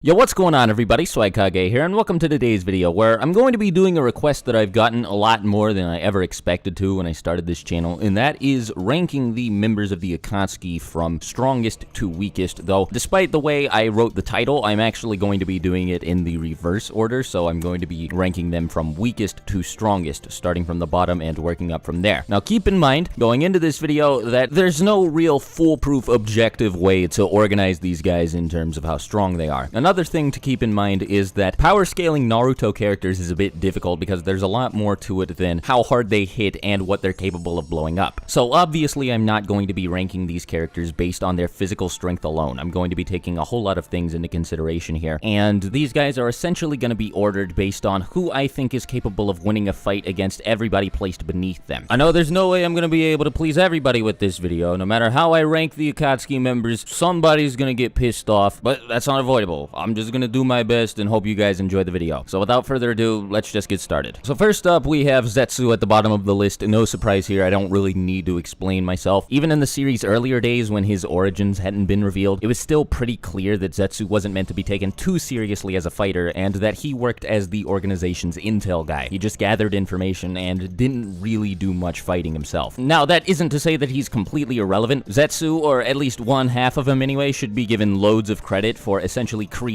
Yo, what's going on everybody? Swagkage here, and welcome to today's video, where I'm going to be doing a request that I've gotten a lot more than I ever expected to when I started this channel, and that is ranking the members of the Akatsuki from strongest to weakest, though despite the way I wrote the title, I'm actually going to be doing it in the reverse order, so I'm going to be ranking them from weakest to strongest, starting from the bottom and working up from there. Now keep in mind, going into this video, that there's no real foolproof objective way to organize these guys in terms of how strong they are. Another thing to keep in mind is that power scaling Naruto characters is a bit difficult because there's a lot more to it than how hard they hit and what they're capable of blowing up. So obviously I'm not going to be ranking these characters based on their physical strength alone. I'm going to be taking a whole lot of things into consideration here, and these guys are essentially going to be ordered based on who I think is capable of winning a fight against everybody placed beneath them. I know there's no way I'm going to be able to please everybody with this video. No matter how I rank the Akatsuki members, somebody's going to get pissed off, but that's unavoidable. I'm just gonna do my best and hope you guys enjoy the video. So without further ado, let's just get started. So first up, we have Zetsu at the bottom of the list. No surprise here, I don't really need to explain myself. Even in the series' earlier days when his origins hadn't been revealed, it was still pretty clear that Zetsu wasn't meant to be taken too seriously as a fighter, and that he worked as the organization's intel guy. He just gathered information and didn't really do much fighting himself. Now, that isn't to say that he's completely irrelevant. Zetsu, or at least one half of him anyway, should be given loads of credit for essentially creating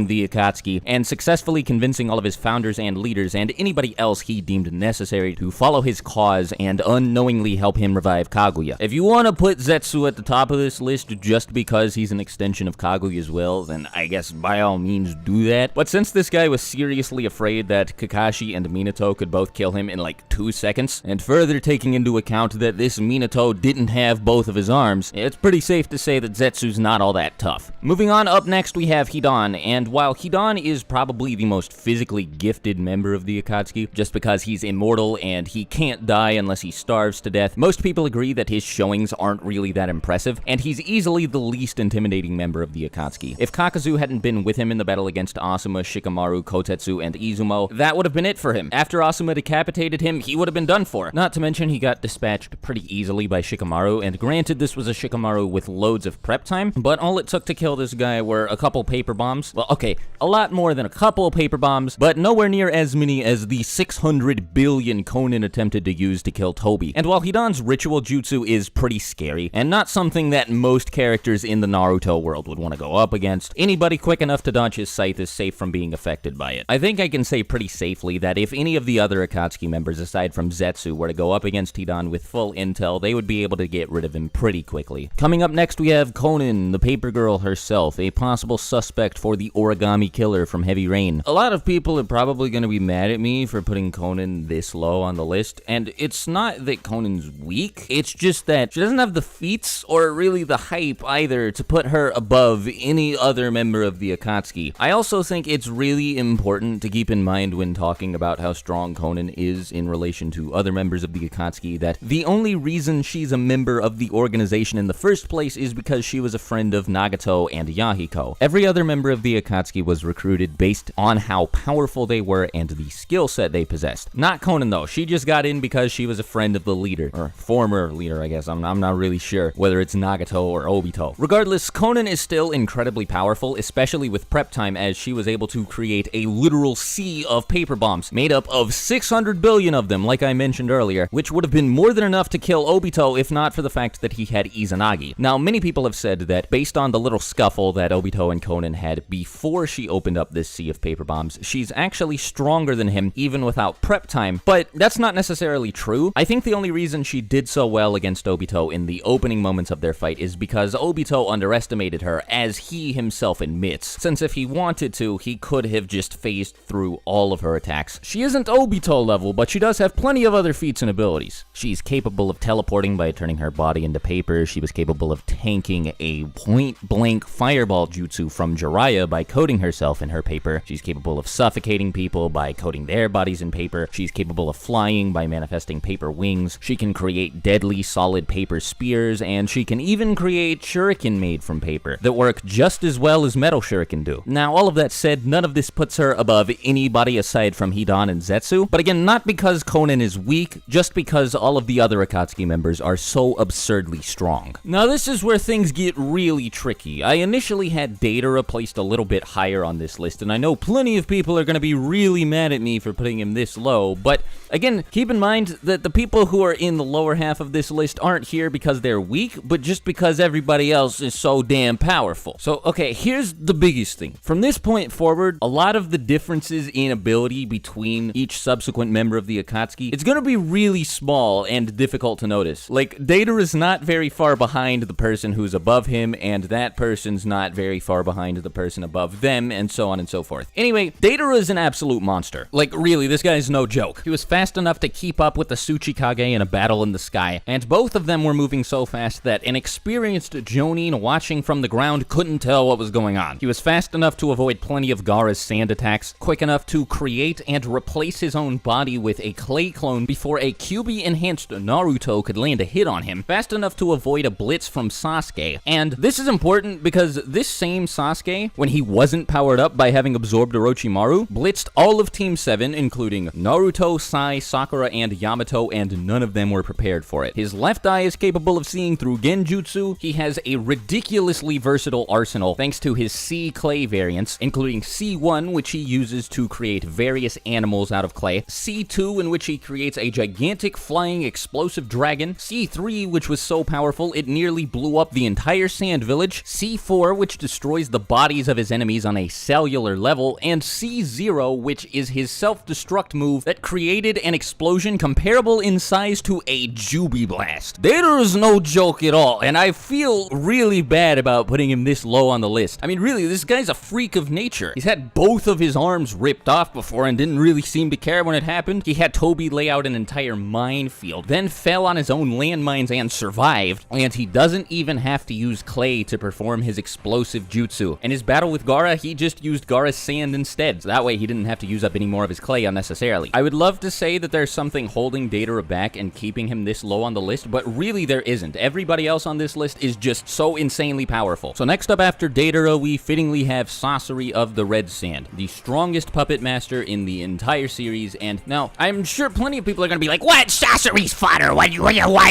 the Akatsuki and successfully convincing all of his founders and leaders and anybody else he deemed necessary to follow his cause and unknowingly help him revive Kaguya. If you want to put Zetsu at the top of this list just because he's an extension of Kaguya's will, then I guess by all means do that. But since this guy was seriously afraid that Kakashi and Minato could both kill him in like 2 seconds, and further taking into account that this Minato didn't have both of his arms, it's pretty safe to say that Zetsu's not all that tough. Moving on, up next we have Hidan, and while Hidan is probably the most physically gifted member of the Akatsuki, just because he's immortal and he can't die unless he starves to death, most people agree that his showings aren't really that impressive, and he's easily the least intimidating member of the Akatsuki. If Kakuzu hadn't been with him in the battle against Asuma, Shikamaru, Kotetsu, and Izumo, that would have been it for him. After Asuma decapitated him, he would have been done for. Not to mention he got dispatched pretty easily by Shikamaru, and granted this was a Shikamaru with loads of prep time, but all it took to kill this guy were a couple paper bombs. Well, okay, a lot more than a couple paper bombs, but nowhere near as many as the 600 billion Konan attempted to use to kill Tobi. And while Hidan's ritual jutsu is pretty scary, and not something that most characters in the Naruto world would want to go up against, anybody quick enough to dodge his scythe is safe from being affected by it. I think I can say pretty safely that if any of the other Akatsuki members aside from Zetsu were to go up against Hidan with full intel, they would be able to get rid of him pretty quickly. Coming up next we have Konan, the paper girl herself, a possible suspect for the origami killer from Heavy Rain. A lot of people are probably going to be mad at me for putting Konan this low on the list, and it's not that Konan's weak, it's just that she doesn't have the feats or really the hype either to put her above any other member of the Akatsuki. I also think it's really important to keep in mind when talking about how strong Konan is in relation to other members of the Akatsuki that the only reason she's a member of the organization in the first place is because she was a friend of Nagato and Yahiko. Every other member of the Akatsuki was recruited based on how powerful they were and the skill set they possessed. Not Konan though, she just got in because she was a friend of the leader, or former leader I guess, I'm not really sure whether it's Nagato or Obito. Regardless, Konan is still incredibly powerful, especially with prep time, as she was able to create a literal sea of paper bombs, made up of 600 billion of them like I mentioned earlier, which would have been more than enough to kill Obito if not for the fact that he had Izanagi. Now many people have said that based on the little scuffle that Obito and Konan had before she opened up this sea of paper bombs, she's actually stronger than him even without prep time, but that's not necessarily true. I think the only reason she did so well against Obito in the opening moments of their fight is because Obito underestimated her, as he himself admits, since if he wanted to, he could have just phased through all of her attacks. She isn't Obito level, but she does have plenty of other feats and abilities. She's capable of teleporting by turning her body into paper. She was capable of tanking a point-blank fireball jutsu from Jiraiya by coating herself in her paper. She's capable of suffocating people by coating their bodies in paper. She's capable of flying by manifesting paper wings. She can create deadly solid paper spears, and she can even create shuriken made from paper that work just as well as metal shuriken do. Now, all of that said, none of this puts her above anybody aside from Hidan and Zetsu, but again, not because Konan is weak, just because all of the other Akatsuki members are so absurdly strong. Now, this is where things get really tricky. I initially had Data replace just a little bit higher on this list, and I know plenty of people are going to be really mad at me for putting him this low, but again, keep in mind that the people who are in the lower half of this list aren't here because they're weak, but just because everybody else is so damn powerful. So, okay, here's the biggest thing. From this point forward, a lot of the differences in ability between each subsequent member of the Akatsuki, it's going to be really small and difficult to notice. Like, Deidara is not very far behind the person who's above him, and that person's not very far behind the person above them, and so on and so forth. Anyway, Deidara is an absolute monster. Like, really, this guy's no joke. He was fast enough to keep up with the Swagkage in a battle in the sky, and both of them were moving so fast that an experienced Jonin watching from the ground couldn't tell what was going on. He was fast enough to avoid plenty of Gaara's sand attacks, quick enough to create and replace his own body with a clay clone before a QB-enhanced Naruto could land a hit on him, fast enough to avoid a blitz from Sasuke. And this is important because this same Sasuke, when he wasn't powered up by having absorbed Orochimaru, blitzed all of Team 7, including Naruto, Sai, Sakura, and Yamato, and none of them were prepared for it. His left eye is capable of seeing through Genjutsu. He has a ridiculously versatile arsenal thanks to his C clay variants, including C1, which he uses to create various animals out of clay, C2, in which he creates a gigantic flying explosive dragon, C3, which was so powerful it nearly blew up the entire sand village, C4, which destroys the bodies of his enemies on a cellular level, and C0, which is his self-destruct move that created an explosion comparable in size to a Jubi Blast. Deidara is no joke at all, and I feel really bad about putting him this low on the list. I mean, really, this guy's a freak of nature. He's had both of his arms ripped off before and didn't really seem to care when it happened. He had Toby lay out an entire minefield, then fell on his own landmines and survived, and he doesn't even have to use clay to perform his explosive jutsu. In his battle with Gaara, he just used Gaara's sand instead, so that way he didn't have to use up any more of his clay unnecessarily. I would love to say that there's something holding Deidara back and keeping him this low on the list, but really there isn't. Everybody else on this list is just so insanely powerful. So next up after Deidara, we fittingly have Sasori of the Red Sand, the strongest puppet master in the entire series, and now, I'm sure plenty of people are gonna be like, what? Sasori's fodder? Why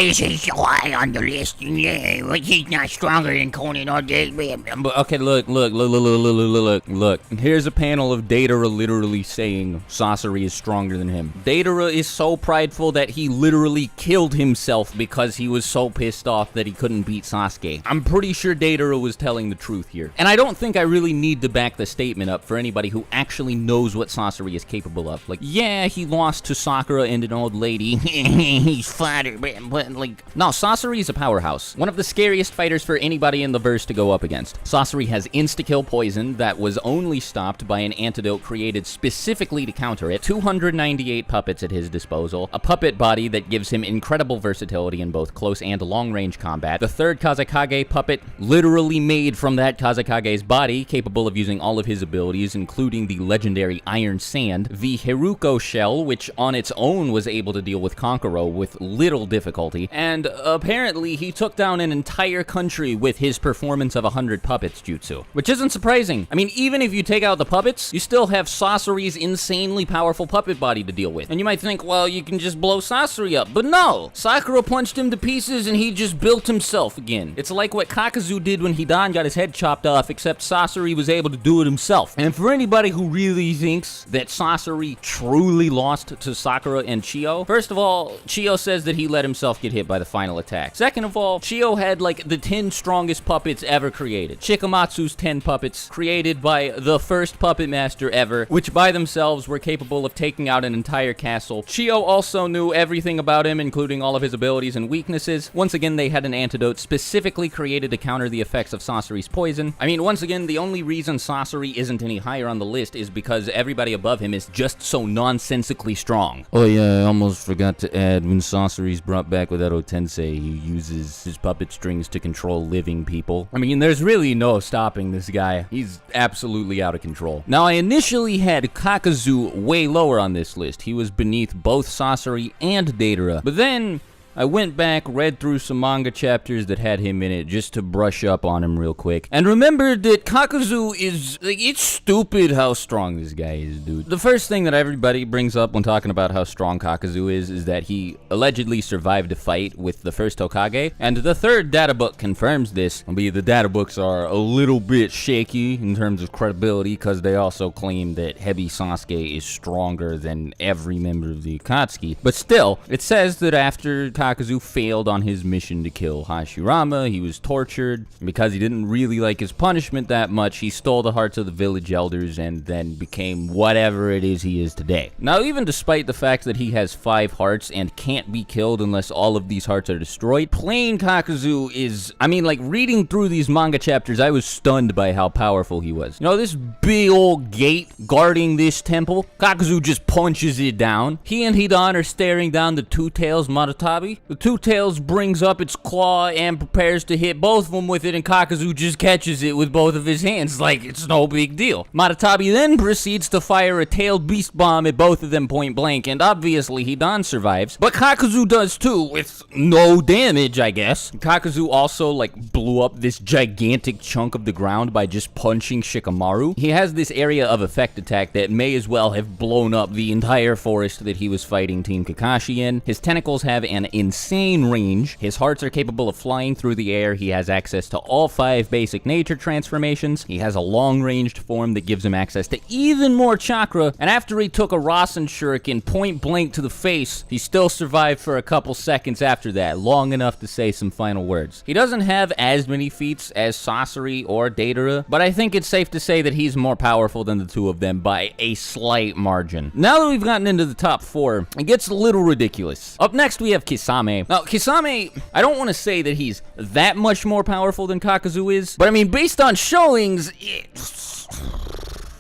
is he so high on the list? Yeah, he's not stronger than Conan or But okay, look. Here's a panel of Deidara literally saying Sasori is stronger than him. Deidara is so prideful that he literally killed himself because he was so pissed off that he couldn't beat Sasuke. I'm pretty sure Deidara was telling the truth here. And I don't think I really need to back the statement up for anybody who actually knows what Sasori is capable of. Like, yeah, he lost to Sakura and an old lady. He's fodder, but like, no, Sasori is a powerhouse. One of the scariest fighters for anybody in the verse to go up against. Sasori has insta-kill poison that was only stopped by an antidote created specifically to counter it, 298 puppets at his disposal, a puppet body that gives him incredible versatility in both close and long-range combat, the third Kazekage puppet literally made from that Kazekage's body, capable of using all of his abilities, including the legendary Iron Sand, the Haruko shell, which on its own was able to deal with Kankuro with little difficulty, and apparently he took down an entire country with his performance of 100 puppets jutsu, which isn't surprising. I mean, even if you take out the puppets, you still have Sasori's insanely powerful puppet body to deal with. And you might think, well, you can just blow Sasori up, but no! Sakura punched him to pieces and he just built himself again. It's like what Kakuzu did when Hidan got his head chopped off, except Sasori was able to do it himself. And for anybody who really thinks that Sasori truly lost to Sakura and Chiyo, first of all, Chiyo says that he let himself get hit by the final attack. Second of all, Chiyo had like the 10 strongest puppets ever created. Shikamatsu's 10 puppets, created by the first puppet master ever, which by themselves were capable of taking out an entire castle. Chiyo also knew everything about him, including all of his abilities and weaknesses. Once again, they had an antidote specifically created to counter the effects of Sasori's poison. I mean, once again, the only reason Sasori isn't any higher on the list is because everybody above him is just so nonsensically strong. Oh yeah, I almost forgot to add, when Sasori's brought back with Edo Tensei, he uses his puppet strings to control living people. I mean, there's really no stopping this guy. He's absolutely out of control. Now, I initially had Kakuzu way lower on this list. He was beneath both Sasori and Deidara. But then I went back, read through some manga chapters that had him in it just to brush up on him real quick, and remembered that Kakuzu is, like, it's stupid how strong this guy is, dude. The first thing that everybody brings up when talking about how strong Kakuzu is that he allegedly survived a fight with the first Hokage, and the third data book confirms this, albeit the data books are a little bit shaky in terms of credibility, because they also claim that Heavy Sasuke is stronger than every member of the Akatsuki. But still, it says that after Kakuzu failed on his mission to kill Hashirama, he was tortured. Because he didn't really like his punishment that much, he stole the hearts of the village elders and then became whatever it is he is today. Now, even despite the fact that he has 5 hearts and can't be killed unless all of these hearts are destroyed, plain Kakuzu is, I mean, like, reading through these manga chapters, I was stunned by how powerful he was. You know, this big old gate guarding this temple, Kakuzu just punches it down. He and Hidan are staring down the Two-Tails Marutabi. The Two-Tails brings up its claw and prepares to hit both of them with it, and Kakuzu just catches it with both of his hands like it's no big deal. Marutabi then proceeds to fire a tailed beast bomb at both of them point blank, and obviously Hidan survives, but Kakuzu does too, with no damage, I guess. Kakuzu also, like, blew up this gigantic chunk of the ground by just punching Shikamaru. He has this area of effect attack that may as well have blown up the entire forest that he was fighting Team Kakashi in. His tentacles have an insane range. His hearts are capable of flying through the air. He has access to all 5 basic nature transformations. He has a long-ranged form that gives him access to even more chakra, and after he took a Rasen Shuriken point blank to the face, he still survived for a couple seconds after that, long enough to say some final words. He doesn't have as many feats as Sasori or Deidara, but I think it's safe to say that he's more powerful than the two of them by a slight margin. Now that we've gotten into the top 4, it gets a little ridiculous. Up next we have Kisame. Now, Kisame, I don't want to say that he's that much more powerful than Kakuzu is, but I mean, based on showings,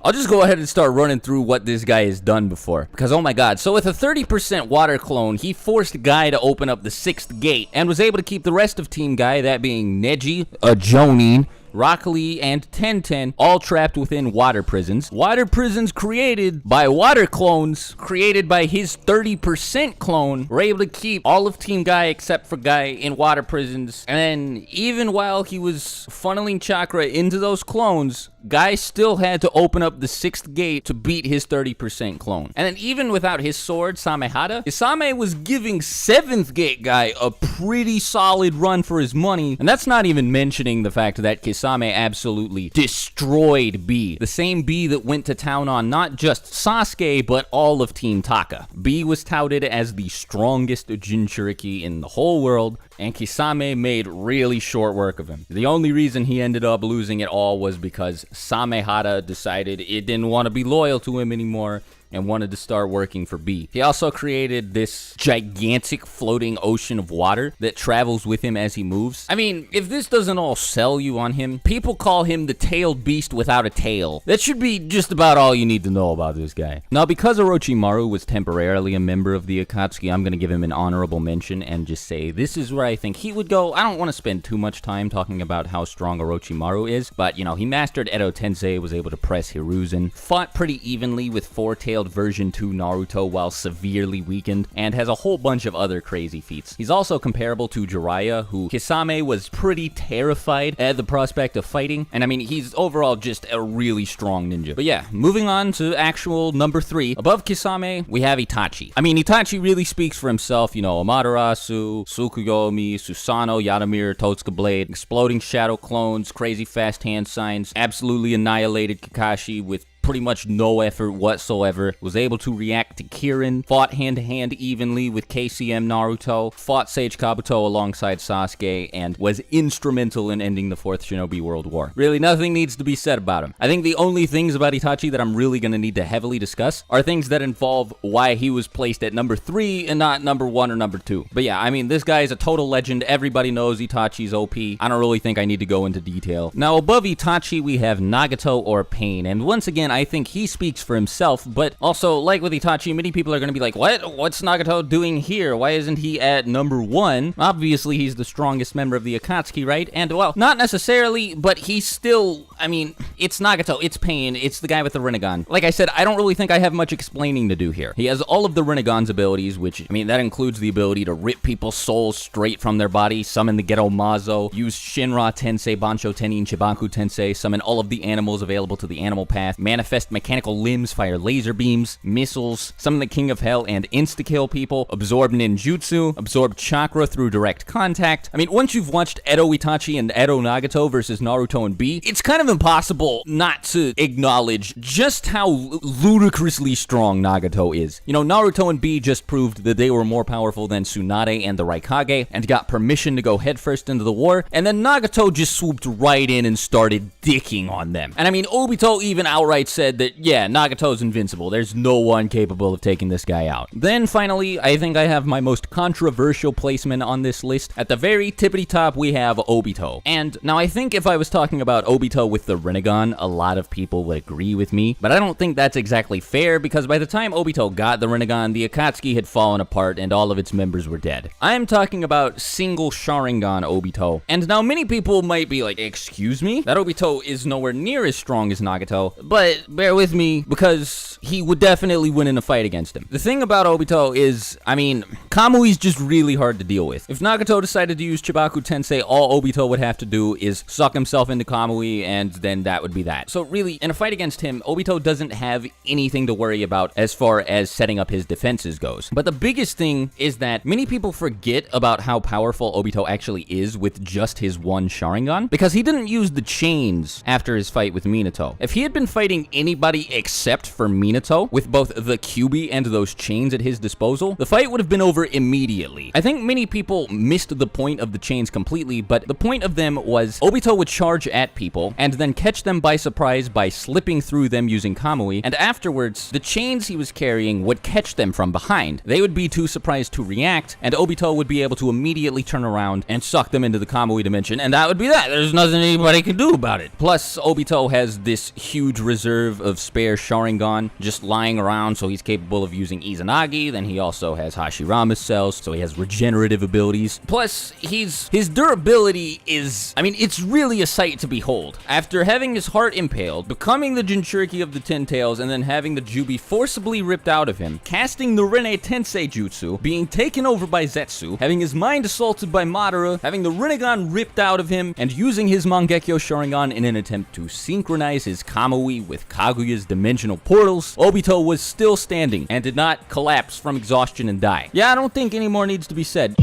I'll just go ahead and start running through what this guy has done before, because oh my god. So with a 30% water clone, he forced Guy to open up the 6th gate, and was able to keep the rest of Team Guy, that being Neji, a Jonin, Rock Lee, and Tenten, all trapped within water prisons. Water prisons created by water clones, created by his 30% clone, were able to keep all of Team Guy except for Guy in water prisons. And then, even while he was funneling chakra into those clones, Guy still had to open up the 6th gate to beat his 30% clone. And then even without his sword, Samehada, Kisame was giving 7th gate Guy a pretty solid run for his money. And that's not even mentioning the fact that Kisame absolutely destroyed B. The same B that went to town on not just Sasuke, but all of Team Taka. B was touted as the strongest Jinchuriki in the whole world, and Kisame made really short work of him. The only reason he ended up losing it all was because Samehada decided it didn't want to be loyal to him anymore and wanted to start working for B. He also created this gigantic floating ocean of water that travels with him as he moves. I mean, if this doesn't all sell you on him, people call him the tailed beast without a tail. That should be just about all you need to know about this guy. Now, because Orochimaru was temporarily a member of the Akatsuki, I'm gonna give him an honorable mention and just say this is where I think he would go. I don't want to spend too much time talking about how strong Orochimaru is, but, you know, he mastered Edo Tensei, was able to press Hiruzen, fought pretty evenly with 4-tailed version 2 Naruto while severely weakened, and has a whole bunch of other crazy feats. He's also comparable to Jiraiya, who Kisame was pretty terrified at the prospect of fighting, and I mean, he's overall just a really strong ninja. But yeah, moving on to actual number 3. Above Kisame, we have Itachi. I mean, Itachi really speaks for himself, you know, Amaterasu, Tsukuyomi, Susanoo, Yaramir, Totsuka Blade, exploding shadow clones, crazy fast hand signs, absolutely annihilated Kakashi with pretty much no effort whatsoever, was able to react to Kirin, fought hand-to-hand evenly with KCM Naruto, fought Sage Kabuto alongside Sasuke, and was instrumental in ending the 4th Shinobi World War. Really, nothing needs to be said about him. I think the only things about Itachi that I'm really gonna need to heavily discuss are things that involve why he was placed at number 3 and not number 1 or number 2. But yeah, I mean, this guy is a total legend. Everybody knows Itachi's OP. I don't really think I need to go into detail. Now, above Itachi, we have Nagato or Pain, and once again, I think he speaks for himself, but also, like with Itachi, many people are going to be like, what? What's Nagato doing here? Why isn't he at number 1? Obviously, he's the strongest member of the Akatsuki, right? And, well, not necessarily, but he's still, I mean, it's Nagato, it's Pain, it's the guy with the Rinnegan. Like I said, I don't really think I have much explaining to do here. He has all of the Rinnegan's abilities, which, I mean, that includes the ability to rip people's souls straight from their body, summon the Ghetto Mazo, use Shinra Tensei, Bansho Tenin, Chibaku Tensei, summon all of the animals available to the animal path, manifest mechanical limbs, fire laser beams, missiles, summon the King of Hell and insta-kill people, absorb ninjutsu, absorb chakra through direct contact. I mean, once you've watched Edo Itachi and Edo Nagato versus Naruto and B, it's kind of impossible not to acknowledge just how ludicrously strong Nagato is. You know, Naruto and B just proved that they were more powerful than Tsunade and the Raikage, and got permission to go headfirst into the war, and then Nagato just swooped right in and started dicking on them. And I mean, Obito even outright said that, yeah, Nagato's invincible. There's no one capable of taking this guy out. Then finally, I think I have my most controversial placement on this list. At the very tippity top, we have Obito. And now I think if I was talking about Obito with the Rinnegan, a lot of people would agree with me, but I don't think that's exactly fair, because by the time Obito got the Rinnegan, the Akatsuki had fallen apart and all of its members were dead. I am talking about single Sharingan Obito. And now many people might be like, excuse me? That Obito is nowhere near as strong as Nagato, but bear with me, because he would definitely win in a fight against him. The thing about Obito is, I mean, Kamui's just really hard to deal with. If Nagato decided to use Chibaku Tensei, all Obito would have to do is suck himself into Kamui, and then that would be that. So really, in a fight against him, Obito doesn't have anything to worry about as far as setting up his defenses goes. But the biggest thing is that many people forget about how powerful Obito actually is with just his one Sharingan, because he didn't use the chains after his fight with Minato. If he had been fighting anybody except for Minato, with both the Kyuubi and those chains at his disposal, the fight would have been over immediately. I think many people missed the point of the chains completely, but the point of them was Obito would charge at people, and then catch them by surprise by slipping through them using Kamui, and afterwards, the chains he was carrying would catch them from behind. They would be too surprised to react, and Obito would be able to immediately turn around and suck them into the Kamui dimension, and that would be that. There's nothing anybody can do about it. Plus, Obito has this huge reserve of spare Sharingan just lying around, so he's capable of using Izanagi. Then he also has Hashirama's cells, so he has regenerative abilities. Plus, his durability is, I mean, it's really a sight to behold. After having his heart impaled, becoming the Jinchuriki of the Ten Tails, and then having the Jubi forcibly ripped out of him, casting the Rinne Tensei Jutsu, being taken over by Zetsu, having his mind assaulted by Madara, having the Rinnegan ripped out of him, and using his Mangekyo Sharingan in an attempt to synchronize his Kamui with Kaguya's dimensional portals, Obito was still standing and did not collapse from exhaustion and die. Yeah, I don't think any more needs to be said.